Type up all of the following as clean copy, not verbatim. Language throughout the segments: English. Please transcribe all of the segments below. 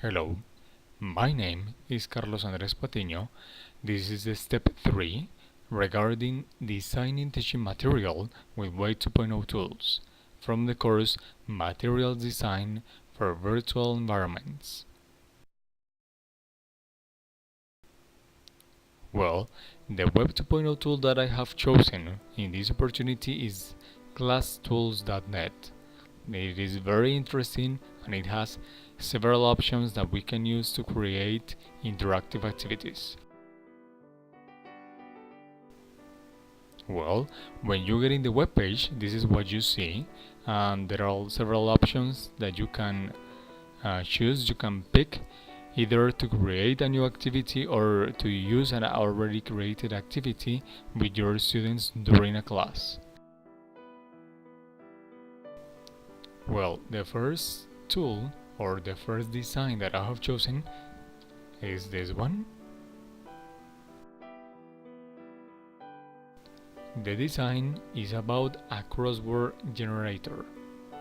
Hello, my name is Carlos Andrés Patiño. This is the step 3 regarding designing teaching material with Web 2.0 tools from the course Materials Design for Virtual Environments. Well, the Web 2.0 tool that I have chosen in this opportunity is ClassTools.net. It is very interesting and it has several options that we can use to create interactive activities. Well, when you get in the web page, this is what you see, and there are several options that you can choose. You can pick either to create a new activity or to use an already created activity with your students during a class. Well, the first tool or the first design that I have chosen is this one. The design is about a crossword generator.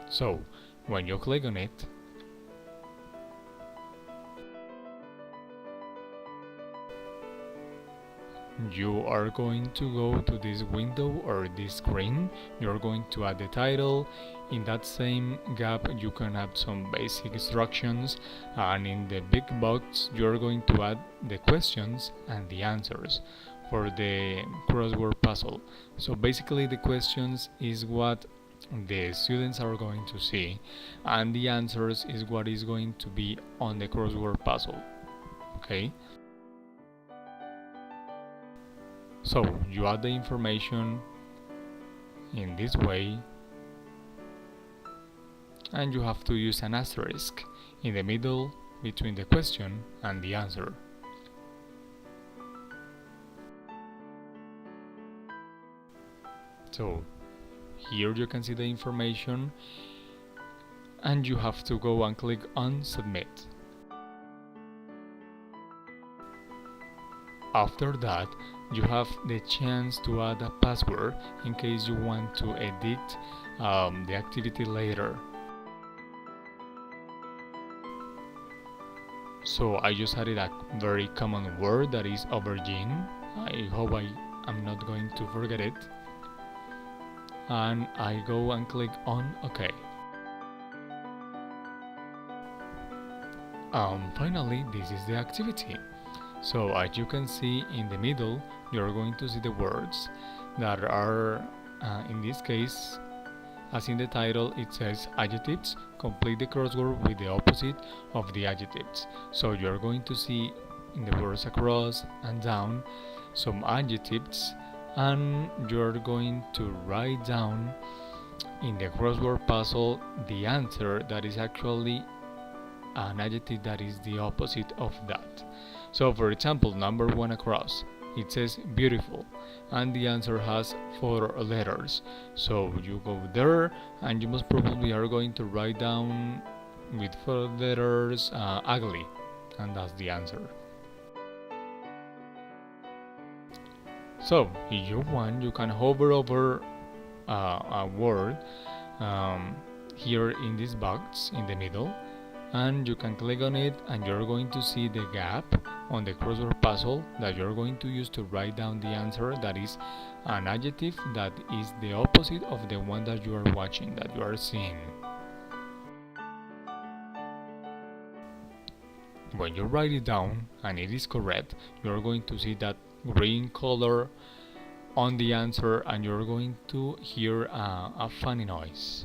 So, when you click on it, you are going to go to this window or this screen. You're going to add the title. In that same gap you can add some basic instructions, and in the big box you're going to add the questions and the answers for the crossword puzzle. So basically the questions is what the students are going to see, and the answers is what is going to be on the crossword puzzle. Okay? So you add the information in this way, and you have to use an asterisk in the middle between the question and the answer. So here you can see the information, and you have to go and click on submit. After that, you have the chance to add a password in case you want to edit the activity later. So I just added a very common word, that is aubergine. I hope I'm not going to forget it. And I go and click on OK. Finally, this is the activity. So as you can see in the middle, you're going to see the words that are, in this case, as in the title, it says adjectives. Complete the crossword with the opposite of the adjectives. So you're going to see in the words across and down some adjectives, and you're going to write down in the crossword puzzle the answer that is actually an adjective that is the opposite of that. So for example, number 1 across, it says beautiful, and the answer has 4 letters. So you go there, and you most probably are going to write down with 4 letters ugly, and that's the answer. So if you want, you can hover over a word here in this box in the middle, and you can click on it, and you're going to see the gap on the crossword puzzle that you're going to use to write down the answer, that is an adjective that is the opposite of the one that you are watching, that you are seeing. When you write it down and it is correct, you're going to see that green color on the answer, and you're going to hear a funny noise.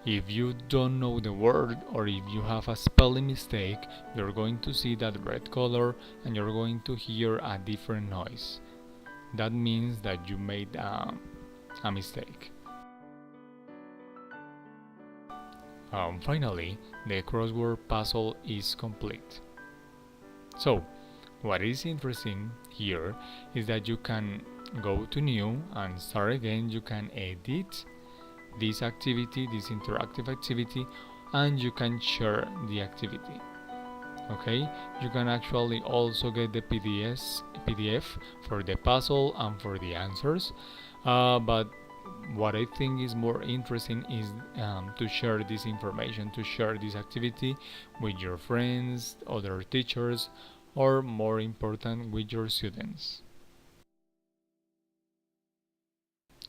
If you don't know the word, or if you have a spelling mistake, you're going to see that red color, and you're going to hear a different noise. That means that you made a mistake. Finally, the crossword puzzle is complete. So, what is interesting here is that you can go to new and start again. You can edit this activity, this interactive activity, and you can share the activity. Okay, you can actually also get the PDF for the puzzle and for the answers, but what I think is more interesting is to share this information, to share this activity with your friends, other teachers, or more important, with your students.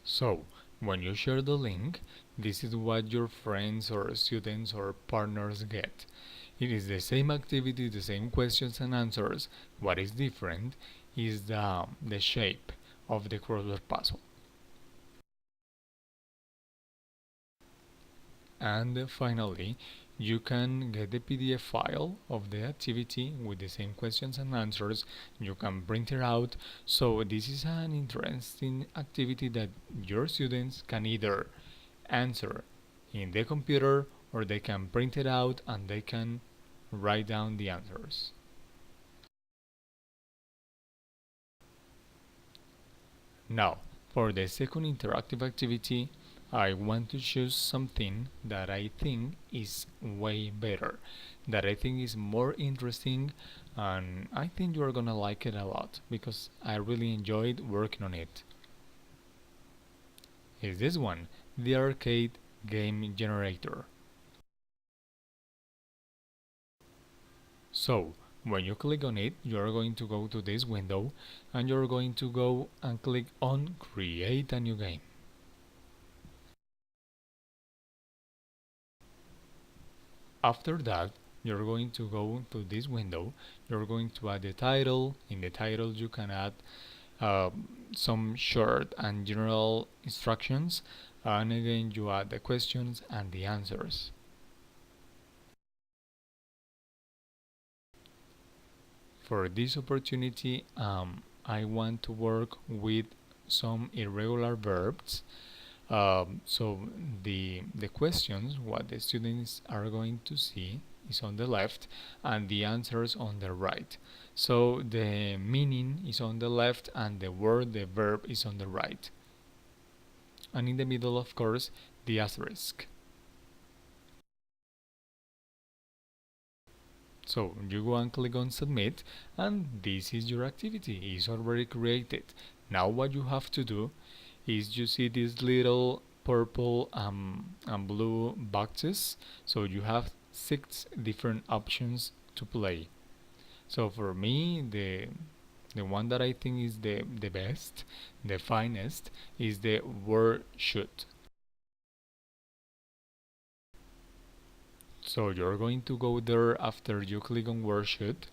So, when you share the link, this is what your friends or students or partners get. It is the same activity, the same questions and answers. What is different is the shape of the crossword puzzle. And finally, you can get the PDF file of the activity with the same questions and answers. You can print it out. So this is an interesting activity that your students can either answer in the computer or they can print it out and they can write down the answers. Now, for the second interactive activity, I want to choose something that I think is way better, that I think is more interesting, and I think you're gonna like it a lot because I really enjoyed working on it. Is this one, the arcade game generator. So, when you click on it, you're going to go to this window and you're going to go and click on Create a new game. After that, you're going to go to this window, you're going to add the title. In the title you can add some short and general instructions, and again you add the questions and the answers. For this opportunity, I want to work with some irregular verbs. So the questions, what the students are going to see is on the left and the answers on the right. So the meaning is on the left and the word, the verb is on the right. And in the middle, of course, the asterisk. So you go and click on submit and this is your activity, it's already created. Now what you have to do is you see these little purple and blue boxes, so you have 6 different options to play. So for me, the one that I think is the best, the finest, is the word shoot. So you're going to go there after you click on word shoot.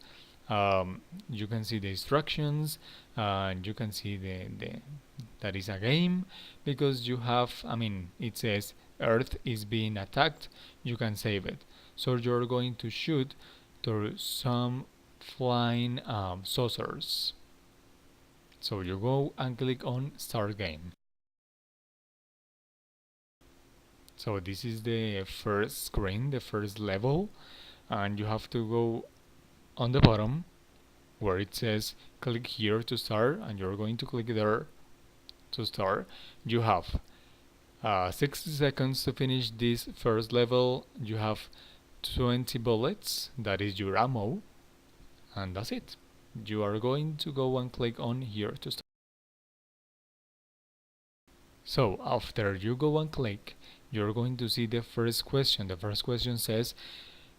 You can see the instructions, and you can see the that is a game because you have, I mean, it says Earth is being attacked. You can save it. So you're going to shoot to some flying saucers. So you go and click on start game. So this is the first screen, the first level, and you have to go on the bottom where it says click here to start, and you're going to click there to start. You have 60 seconds to finish this first level. You have 20 bullets, that is your ammo, and that's it. You are going to go and click on here to start. So after you go and click, you're going to see the first question. The first question says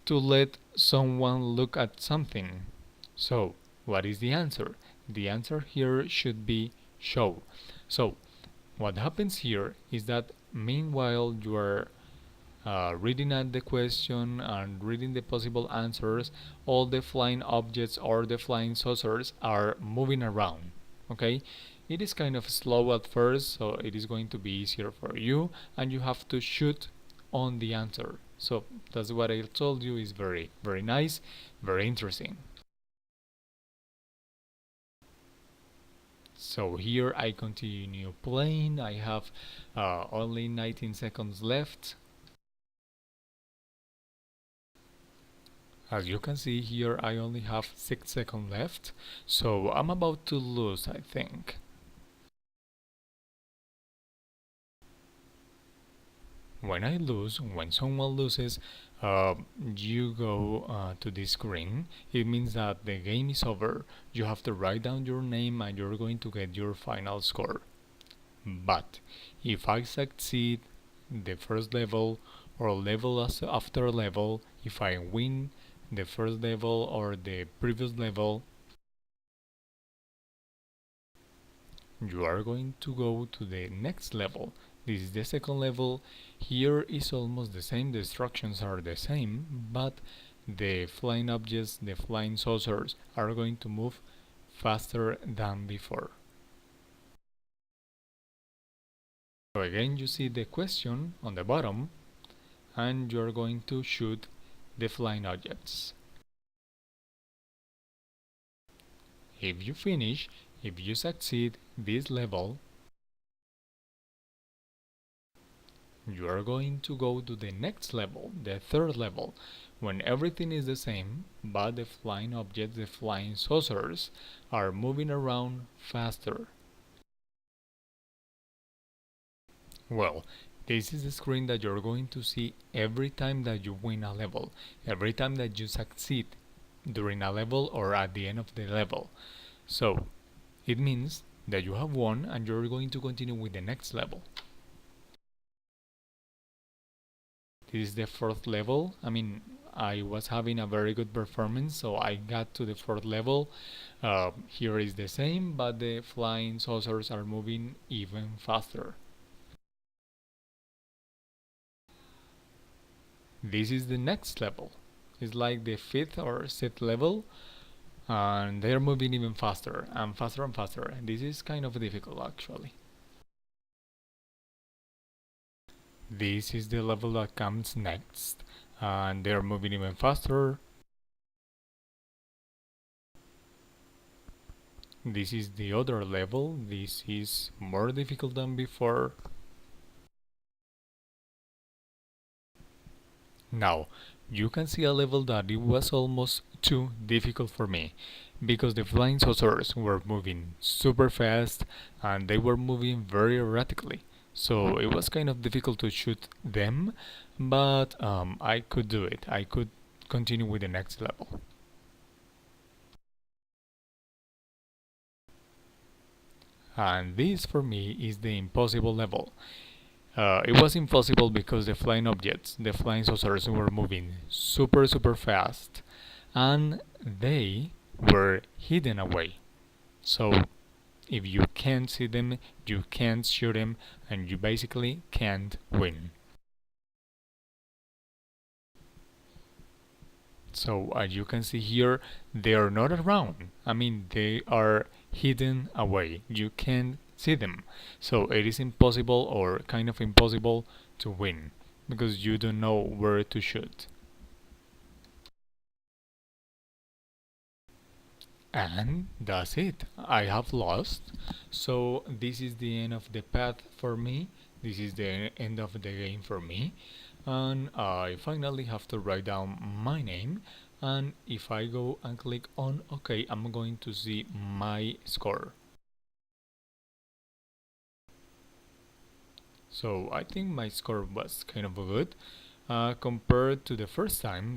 to let someone look at something. So what is the answer? The answer here should be show. So what happens here is that meanwhile you are reading at the question and reading the possible answers, all the flying objects or the flying saucers are moving around. Okay, it is kind of slow at first, so it is going to be easier for you, and you have to shoot on the answer. So that's what I told you is very nice, very interesting. So here I continue playing. I have only 19 seconds left. As you can see here, I only have 6 seconds left, so I'm about to lose, I think. When someone loses, you go to this screen. It means that the game is over. You have to write down your name and you're going to get your final score. But if I succeed the first level or level after level, if I win the first level or the previous level, you are going to go to the next level. This is the second level. Here is almost the same, the instructions are the same, but the flying objects, the flying saucers are going to move faster than before. So again, you see the question on the bottom, and you're going to shoot the flying objects. If you finish, if you succeed this level, you are going to go to the next level, the third level, when everything is the same, but the flying objects, the flying saucers, are moving around faster. Well, this is the screen that you're going to see every time that you win a level, every time that you succeed during a level or at the end of the level. So, it means that you have won and you're going to continue with the next level. This is the fourth level. I mean, I was having a very good performance, so I got to the fourth level. Here is the same, but the flying saucers are moving even faster. This is the next level. It's like the fifth or sixth level, and they're moving even faster and faster and faster. This is kind of difficult actually. This is the level that comes next, and they're moving even faster. This is the other level. This is more difficult than before. Now, you can see a level that it was almost too difficult for me, because the flying saucers were moving super fast and they were moving very erratically. So it was kind of difficult to shoot them, but I could do it. I could continue with the next level. And this for me is the impossible level. It was impossible because the flying objects, the flying saucers were moving super fast and they were hidden away. So if you can't see them, you can't shoot them, and you basically can't win. So as you can see here, they are not around. I mean, they are hidden away. You can't see them. So it is impossible or kind of impossible to win because you don't know where to shoot. And that's it. I have lost. So this is the end of the path for me. This is the end of the game for me. And I finally have to write down my name. And if I go and click on OK, I'm going to see my score. So I think my score was kind of good. Compared to the first time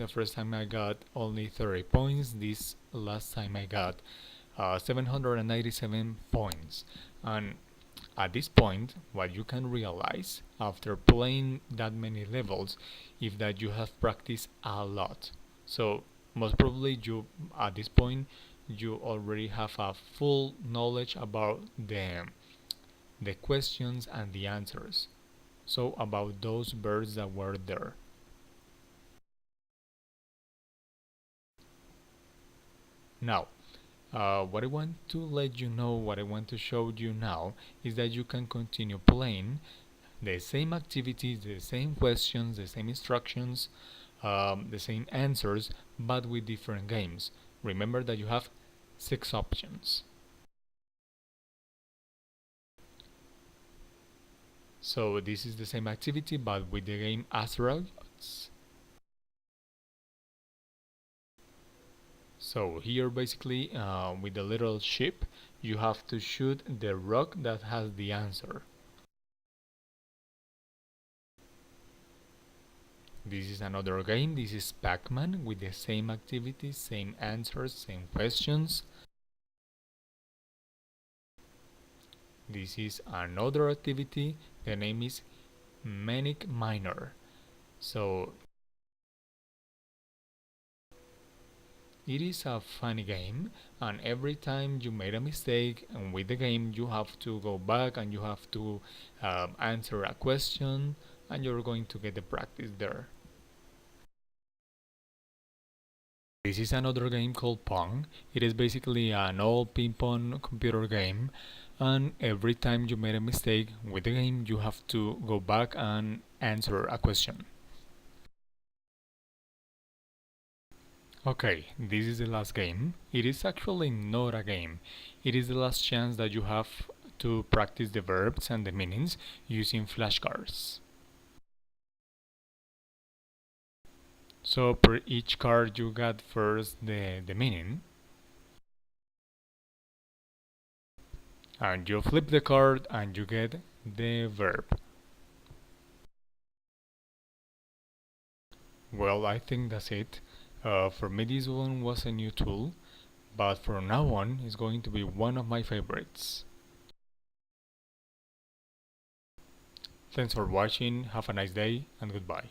I got only 30 points. This last time I got 797 points. And at this point, what you can realize after playing that many levels is that you have practiced a lot. So most probably you at this point you already have a full knowledge about the questions and the answers. So about those birds that were there. Now, what I want to let you know, what I want to show you now is that you can continue playing the same activities, the same questions, the same instructions, the same answers, but with different games. Remember that you have 6 options. So this is the same activity, but with the game Asteroids. So here basically with the little ship you have to shoot the rock that has the answer. This is another game. This is Pac-Man with the same activities, same answers, same questions. This is another activity. The name is Manic Miner. So it is a funny game, and every time you made a mistake and with the game you have to go back and you have to answer a question, and you're going to get the practice there. This is another game called Pong. It is basically an old ping pong computer game, and every time you made a mistake with the game you have to go back and answer a question. Okay, this is the last game. It is actually not a game. It is the last chance that you have to practice the verbs and the meanings using flashcards. So per each card you got first the meaning, and you flip the card and you get the verb. Well, I think that's it. For me this one was a new tool, but from now on it's going to be one of my favorites. Thanks for watching, have a nice day, and goodbye.